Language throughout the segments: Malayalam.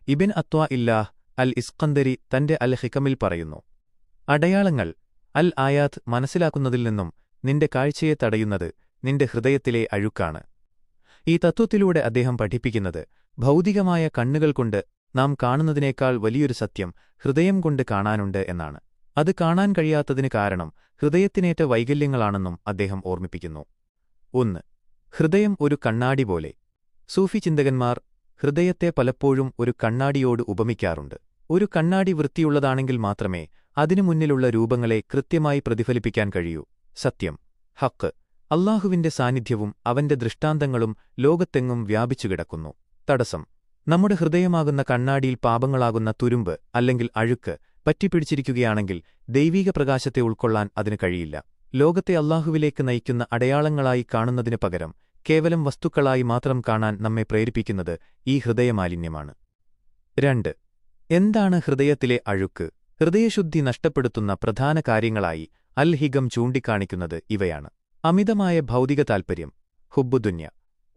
ഇബിൻ അത്വാ ഇല്ലാഹ് അൽ ഇസ്കന്ദരി തന്റെ അൽ ഹിക്കമിൽ പറയുന്നു, അടയാളങ്ങൾ അൽ ആയാത്ത് മനസ്സിലാക്കുന്നതിൽ നിന്നും നിന്റെ കാഴ്ചയെ തടയുന്നത് നിന്റെ ഹൃദയത്തിലെ അഴുക്കാണ്. ഈ തത്വത്തിലൂടെ അദ്ദേഹം പഠിപ്പിക്കുന്നത് ഭൗതികമായ കണ്ണുകൾകൊണ്ട് നാം കാണുന്നതിനേക്കാൾ വലിയൊരു സത്യം ഹൃദയം കൊണ്ട് കാണാനുണ്ട് എന്നാണ്. അത് കാണാൻ കഴിയാത്തതിന് കാരണം ഹൃദയത്തിനേറ്റ വൈകല്യങ്ങളാണെന്നും അദ്ദേഹം ഓർമ്മിപ്പിക്കുന്നു. 1. ഹൃദയം ഒരു കണ്ണാടി പോലെ. സൂഫി ചിന്തകന്മാർ ഹൃദയത്തെ പലപ്പോഴും ഒരു കണ്ണാടിയോട് ഉപമിക്കാറുണ്ട്. ഒരു കണ്ണാടി വൃത്തിയുള്ളതാണെങ്കിൽ മാത്രമേ അതിനു മുന്നിലുള്ള രൂപങ്ങളെ കൃത്യമായി പ്രതിഫലിപ്പിക്കാൻ കഴിയൂ. സത്യം, ഹക്ക്, അല്ലാഹുവിന്റെ സാന്നിധ്യവും അവന്റെ ദൃഷ്ടാന്തങ്ങളും ലോകത്തെങ്ങും വ്യാപിച്ചുകിടക്കുന്നു. തടസ്സം, നമ്മുടെ ഹൃദയമാകുന്ന കണ്ണാടിയിൽ പാപങ്ങളാകുന്ന തുരുമ്പ് അല്ലെങ്കിൽ അഴുക്ക് പറ്റിപ്പിടിച്ചിരിക്കുകയാണെങ്കിൽ ദൈവീക പ്രകാശത്തെ ഉൾക്കൊള്ളാൻ അതിന് കഴിയില്ല. ലോകത്തെ അല്ലാഹുവിലേക്ക് നയിക്കുന്ന അടയാളങ്ങളായി കാണുന്നതിന് പകരം കേവലം വസ്തുക്കളായി മാത്രം കാണാൻ നമ്മെ പ്രേരിപ്പിക്കുന്നത് ഈ ഹൃദയമാലിന്യമാണ്. 2. എന്താണ് ഹൃദയത്തിലെ അഴുക്ക്? ഹൃദയശുദ്ധി നഷ്ടപ്പെടുത്തുന്ന പ്രധാന കാര്യങ്ങളായി അൽ ഹികം ചൂണ്ടിക്കാണിക്കുന്നത് ഇവയാണ്: അമിതമായ ഭൗതിക താൽപര്യം, ഹുബ്ബുദുന്യ,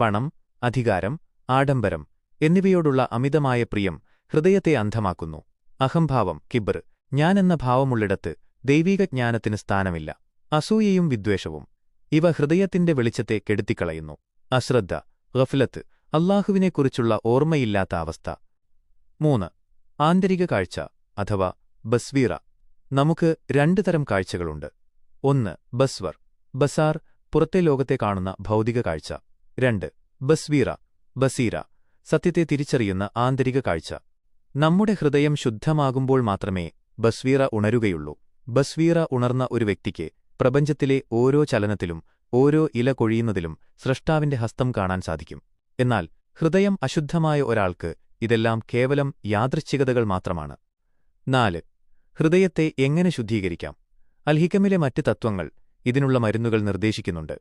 പണം, അധികാരം, ആഡംബരം എന്നിവയോടുള്ള അമിതമായ പ്രിയം ഹൃദയത്തെ അന്ധമാക്കുന്നു. അഹംഭാവം, കിബ്ർ, ഞാനെന്ന ഭാവമുള്ളിടത്ത് ദൈവീക ജ്ഞാനത്തിന് സ്ഥാനമില്ല. അസൂയയും വിദ്വേഷവും ഇവ ഹൃദയത്തിന്റെ വെളിച്ചത്തെ കെടുത്തിക്കളയുന്നു. അശ്രദ്ധ, ഗഫ്ലത്ത്, അല്ലാഹുവിനെക്കുറിച്ചുള്ള ഓർമ്മയില്ലാത്ത അവസ്ഥ. 3. ആന്തരിക കാഴ്ച അഥവാ ബസ്വീറ. നമുക്ക് 2 തരം കാഴ്ചകളുണ്ട്. 1. ബസ്വർ, ബസാർ, പുറത്തെ ലോകത്തെ കാണുന്ന ഭൗതിക കാഴ്ച. 2. ബസ്വീറ, ബസീര, സത്യത്തെ തിരിച്ചറിയുന്ന ആന്തരിക കാഴ്ച. നമ്മുടെ ഹൃദയം ശുദ്ധമാകുമ്പോൾ മാത്രമേ ബസ്വീറ ഉണരുകയുള്ളൂ. ബസ്വീറ ഉണർന്ന ഒരു വ്യക്തിക്ക് പ്രപഞ്ചത്തിലെ ഓരോ ചലനത്തിലും ഓരോ ഇല കൊഴിയുന്നതിലും സ്രഷ്ടാവിന്റെ ഹസ്തം കാണാൻ സാധിക്കും. എന്നാൽ ഹൃദയം അശുദ്ധമായ ഒരാൾക്ക് ഇതെല്ലാം കേവലം യാദൃച്ഛികതകൾ മാത്രമാണ്. 4. ഹൃദയത്തെ എങ്ങനെ ശുദ്ധീകരിക്കാം? അൽ ഹിക്കമിലെ മറ്റ് തത്വങ്ങൾ ഇതിനുള്ള മരുന്നുകൾ നിർദ്ദേശിക്കുന്നുണ്ട്.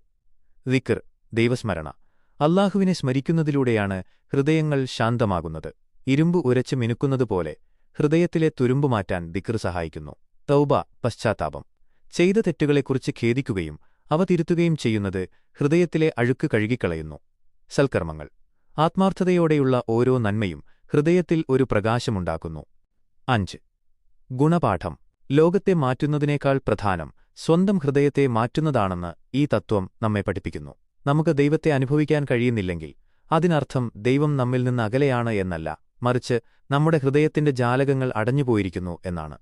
ദിക്ർ, ദൈവസ്മരണ. അല്ലാഹുവിനെ സ്മരിക്കുന്നതിലൂടെയാണ് ഹൃദയങ്ങൾ ശാന്തമാകുന്നത്. ഇരുമ്പ് ഉരച്ച് മിനുക്കുന്നതുപോലെ ഹൃദയത്തിലെ തുരുമ്പ് മാറ്റാൻ ദിക്ർ സഹായിക്കുന്നു. തൗബ, പശ്ചാത്താപം. ചെയ്ത തെറ്റുകളെക്കുറിച്ച് ഖേദിക്കുകയും അവ തിരുത്തുകയും ചെയ്യുന്നത് ഹൃദയത്തിലെ അഴുക്ക് കഴുകിക്കളയുന്നു. സൽക്കർമ്മങ്ങൾ. ആത്മാർത്ഥതയോടെയുള്ള ഓരോ നന്മയും ഹൃദയത്തിൽ ഒരു പ്രകാശമുണ്ടാക്കുന്നു. 5. ഗുണപാഠം. ലോകത്തെ മാറ്റുന്നതിനേക്കാൾ പ്രധാനം സ്വന്തം ഹൃദയത്തെ മാറ്റുന്നതാണെന്ന് ഈ തത്വം നമ്മെ പഠിപ്പിക്കുന്നു. നമുക്ക് ദൈവത്തെ അനുഭവിക്കാൻ കഴിയുന്നില്ലെങ്കിൽ അതിനർത്ഥം ദൈവം നമ്മിൽ നിന്ന് അകലെയാണ് എന്നല്ല, മറിച്ച് നമ്മുടെ ഹൃദയത്തിന്റെ ജാലകങ്ങൾ അടഞ്ഞുപോയിരിക്കുന്നു എന്നാണ്.